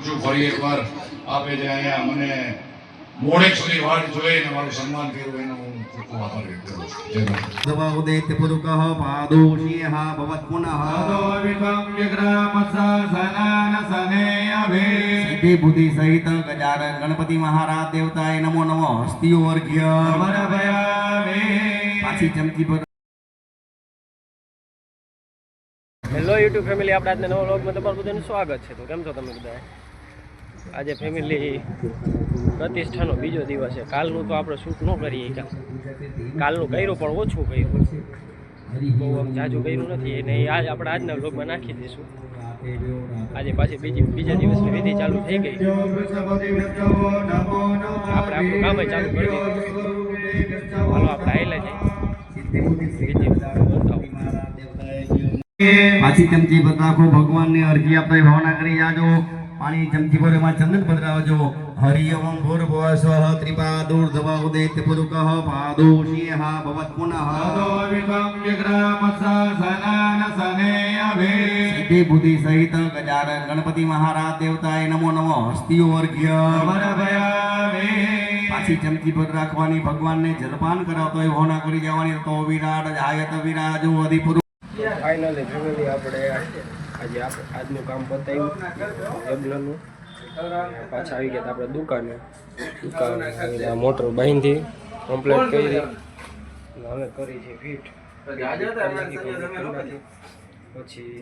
ચૂકું છું. ફરી એકવાર આપે જે અહીંયા મને મોડેક સુધી વાટ જોઈને મારું સન્માન કર્યું એનો હું ખૂબ ખૂબ આભાર વ્યક્ત કરું છું. જય માતા. દવાઉદૈત્ય પુરુકઃ પાદોષીયઃ ભવત પુનઃ વિકમ વિગ્રહમત્સાસનાન સનેયભે સિદ્ધિ બુદ્ધિ સહિત ગજાનન ગણપતિ મહારાજ દેવતાય નમો નમઃ હસ્તિઓ વર્ગ્ય સમર્પયામિ. પાછી ચમચી પર હેલો યુટ્યુબ ફેમિલી, આપણે આજના નવા વ્લોગમાં તમારું બધાનું સ્વાગત છે. તો કેમ છો તમે બધા? આજે ફેમિલી પ્રતિષ્ઠાનો બીજો દિવસ છે. કાલનું તો આપણે શૂટ ન કરીએ, કાલનું કર્યું પણ ઓછું કર્યું, બહુ આમ જાજુ કર્યું નથી એને આજ આપણે આજના વ્લોગમાં નાખી દઈશું. આજે પાછી બીજા દિવસની વિધિ ચાલુ થઈ ગઈ, આપણે આપણું કામ ચાલુ કરી દીધું. હાલો આપણે હાઈલા જઈએ વિધિ બતાવો. પાછી ચમચી પર રાખો, ભગવાનને અરજી આપતા ભાવના કરી જાજો. પાણી ચમચી પર એમાં ચંદન પધરાવજો. હરિ ઓમ ભૂર્ભુવઃ સ્વઃ ત્રિપાદૂર્ધ્વઉદૈત્ય પુરુકઃ પાદોષીયઃ ભવત પુનઃ વિકમ વિગ્રહમત્સાસનાન સનેયભે સિદ્ધિ બુદ્ધિ સહિત ગજાનન ગણપતિ મહારાજ દેવતાય નમો નમઃ હસ્તિઓ વર્ગ્ય સમર્પયામિ. પાછી ચમચી પર રાખવાની, ભગવાનને જલપાન કરાવતો હોય ભાવના કરી જવાની. તો વિરાટ જાયત વિરાજો અધિપુરુ. ફાઇનલી ફેમિલી આપણે આજનું કામ પતાવ્યું એબલનું. પાછા આવી ગયા આપણે દુકાને મોટર બાંધી કમ્પ્લીટ કરી, હવે કરી છે ફિટ. પછી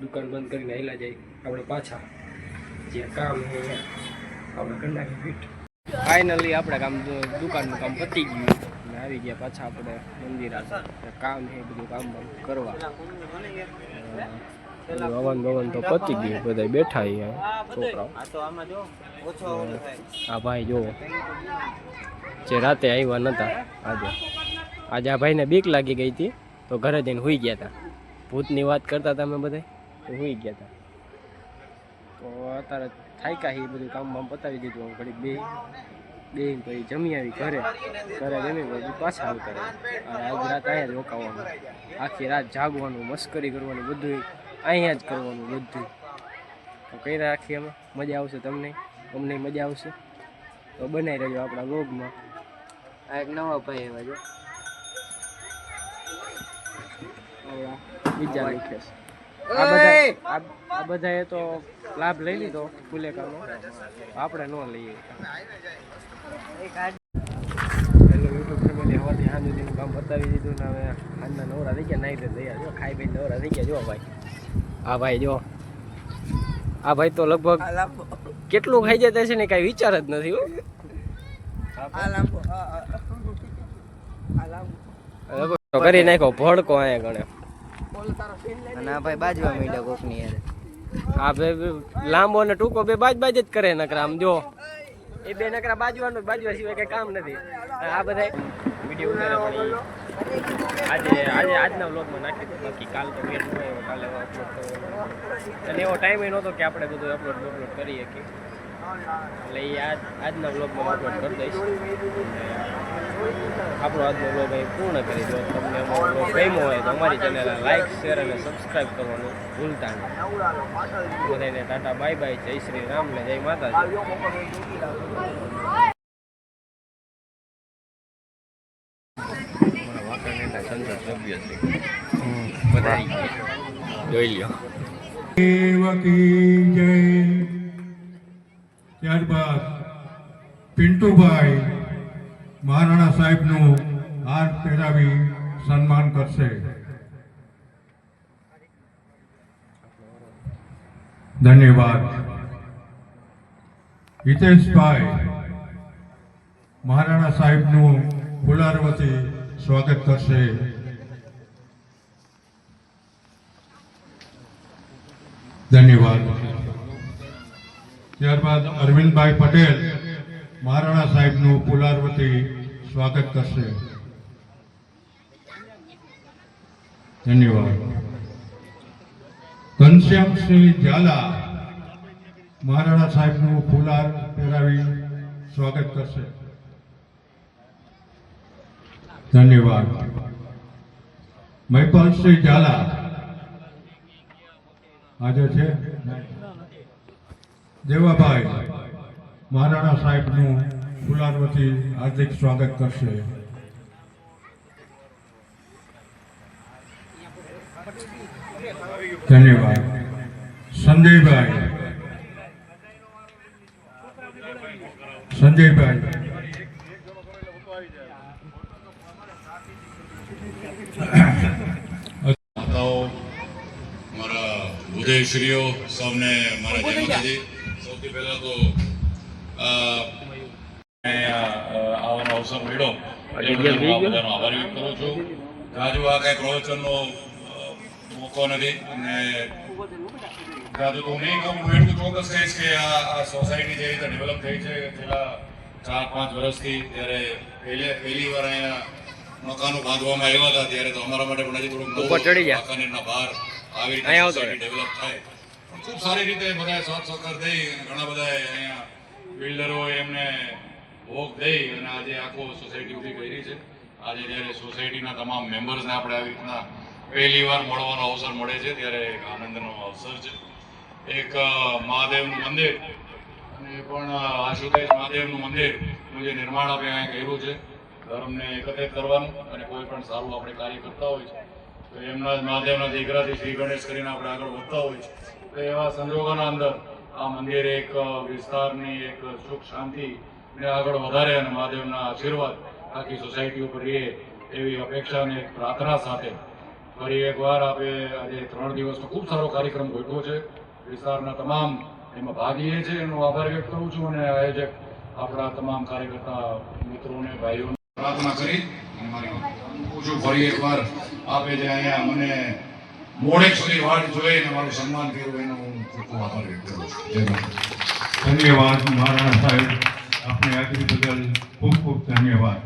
દુકાન બંધ કરીને આવેલા જાય આપણે પાછા જે કામ છે આપણે કરી નાખી ફિટ. ફાઇનલી આપણે દુકાનનું કામ પતી ગયું અને આવી ગયા પાછા આપણે મંદિર કામ છે બધું કામ કરવા. હવન ભવન તો પતી ગયું, બધા બેઠા છોકરાઓ. આ ભાઈ જુઓ જે રાતે આવ્યા નહોતા, આજે આ ભાઈને બીક લાગી ગઈ હતી તો ઘરે જઈને સૂઈ ગયા હતા. ભૂતની વાત કરતા હતા અમે બધા તો સૂઈ ગયા હતા. તો અત્યારે થાક્યા એ બધું કામ બામ પતાવી દીધું. ઘડીક બે પછી જમી આવી ઘરે જમી પછી પાછા આવતા રહ્યા. આજ રાત અહીંયા જ રોકાવાનું, આખી રાત જાગવાનું, મસ્કરી કરવાનું, બધું અહીંયા જ કરવાનું બધું. તો કઈ રાખીએ અમે, મજા આવશે તમને, અમને મજા આવશે. તો બનાવી રહેજો આપણા વ્લોગમાં. આ એક નવા ભાઈ એવા જો બીજા લીખે છે. આ બધાએ તો લાભ લઈ લીધો ફુલેકાનો, આપણે ન લઈએ. હેલો યુટ્યુબ ફેમિલી, હવાથી સાંજ સુધીનું કામ બતાવી દીધું ને હવે સાંજના નવરા થઈ ગયા, નાઈ દયા જો ખાઈ પી નવરા થઈ ગયા. જો ભાઈ, આ ભાઈ જો, આ ભાઈ તો લગભગ કેટલું ખાઈ જતા છે ને કાંઈ વિચાર જ નથી. કરી નાખો ભડકો અહીંયા ગણે. અને આ ભાઈ બાજવા માંડ્યા કોકની યાર. આ ભાઈ લાંબો ને ટૂંકો બે બાજ જ કરે નકરા. આમ જો એ બે નકરા બાજવા સિવાય કઈ કામ નથી. આ બધા વિડીયો ઉતારે પણ આજના વ્લોગમાં નાખી દો. બાકી કાલ તો વેટ હોય, કાલે અપલોડ કરવાનો અને એવો ટાઈમ નહોતો કે આપણે બધું અપલોડ કરી શકીએ. એટલે એ આજના વ્લોગમાં અપલોડ કરી દઈશ. આપણો આજનો વ્લોગ અહીં પૂર્ણ કરી દો. તમને અમારો વ્લોગ ગમ્યો હોય તો અમારી ચેનલને લાઈક, શેર અને સબસ્ક્રાઈબ કરવાનું ભૂલતા નહીં. બધાને ટાટા બાય બાય, જય શ્રી રામ ને જય માતાજી. જોઈ લ્યો. ત્યારબાદ પિન્ટુભાઈ મહારાણા સાહેબનું હાર પહેરાવી સન્માન કરશે. ધન્યવાદ. હિતેશભાઈ મહારાણા સાહેબનું ફુલારવતી સ્વાગત કરશે. ધન્યવાદ. ત્યારબાદ અરવિંદભાઈ પટેલ મહારાણા સાહેબનું ફુલારવતી સ્વાગત કરશે. ધન્યવાદ. ઘનશ્યામસિંહ ઝાલા મહારાણા સાહેબનું ફુલાર પહેરાવી સ્વાગત કરશે. ધન્યવાદ. મહિપાલસિંહ ઝાલા હાજર છે? દેવાભાઈ મહારાણા સાહેબનું ફુલાર વતી હાર્દિક સ્વાગત કરશે. ધન્યવાદ. સંજયભાઈ માતાઓ, મારા ઉદયશ્રીઓ, સૌને મારા જય માતાજી. સૌથી પહેલા તો આવવાનો અવસર મળ્યો એ બદલ હું આ બધાનો આભાર વ્યક્ત કરું છું. રાજુ આ કઈ પ્રવચનનો મોકો નથી અને રાજુ તો હું નહીં કહું, હું એટલું ચોક્કસ કહીશ કે આ સોસાયટી જે રીતે ડેવલપ થઈ છે છેલ્લા 4-5 વર્ષથી, ત્યારે પહેલી વાર અહીંયા મકાનો બાંધવામાં આવ્યા હતા ત્યારે તો અમારા માટે પણ હજી થોડુંક વાંકાનેરના બહાર આવી રીતે સોસાયટી ડેવલપ થાય. પણ ખૂબ સારી રીતે બધાએ સાથ સહકાર દઈ ઘણા બધા અહીંયા બિલ્ડરોએ એમને ભોગ દઈ અને આજે આખો સોસાયટી ઊભી કરી છે. આજે જ્યારે સોસાયટીના તમામ મેમ્બર્સને આપણે આવી રીતના પહેલી વાર મળવાનો અવસર મળે છે ત્યારે એક આનંદનો અવસર છે. એક મહાદેવનું મંદિર અને પણ આશુતોષ મહાદેવનું મંદિરનું જે નિર્માણ આપણે અહીંયા કર્યું છે, ધર્મને એકત્રિત કરવાનું અને કોઈ પણ સારું આપણે કાર્ય કરતા હોય છે તો એમના જ મહાદેવના દીકરાથી શ્રી ગણેશ કરીને આપણે આગળ વધતા હોય છે. તો એવા સંજોગોના અંદર આ મંદિર એક વિસ્તારની એક સુખ શાંતિ ને આગળ વધારે અને મહાદેવના આશીર્વાદ આખી સોસાયટી ઉપર રહે એવી અપેક્ષા અને પ્રાર્થના સાથે ફરી એકવાર આપણે આજે 3 દિવસનો ખૂબ સારો કાર્યક્રમ ગોઠવ્યો છે. વિસ્તારના તમામ એમાં ભાગ લઈએ છીએ એનો આભાર વ્યક્ત કરું છું અને આયોજક આપણા તમામ કાર્યકર્તા મિત્રોને ભાઈઓને પ્રાર્થના કરી અને મારી પૂછું ફરી એકવાર આપે જે અહીંયા મને મોડેક સુધી વાટ જોઈને મારું સન્માન કર્યું એનો હું ખૂબ આભાર વ્યક્ત કરું છું. જય માતા. ધન્યવાદ મહારાણા સાહેબ, આપની હાજરી બદલ ખૂબ ખૂબ ધન્યવાદ.